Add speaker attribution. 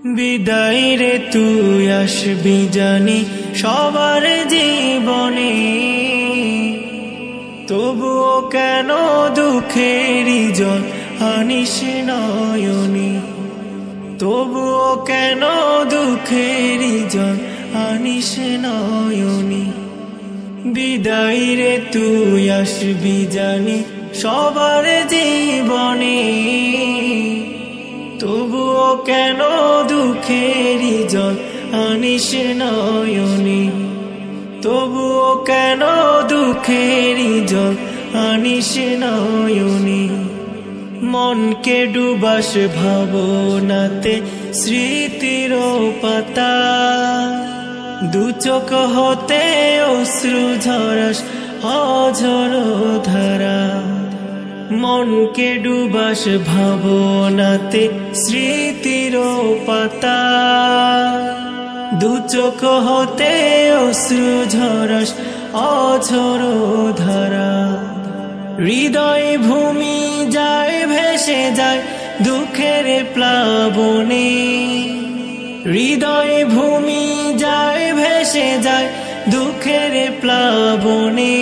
Speaker 1: বিদায় রে তুই আসবি জানি সবার জীবনে, তবুও কেন দুঃখেরই জল আনিস নয়নে, তবুও কেন দুঃখেরই জল আনিস নয়নে। বিদায় রে তুই আসবি জানি সবার জীবনে, তবুও কেন দুঃখেরই জল আনিস নয়নে, তবুও কেন দুঃখেরই জল আনিস নয়নে। মনকে ডুবাস ভাবনাতে স্মৃতির পাতা, দু চোখ হতে অশ্রু ঝরাস অঝর ধারা। মনকে ডুবাস ভাবনাতে স্মৃতির পাতা, দু চোখ হতে অশ্রু ঝরাস অঝর ধারা। হৃদয় ভূমি যায় ভেসে যায় দুঃখের প্লাবনে, হৃদয় ভূমি যায় ভেসে যায় দুঃখের প্লাবনে।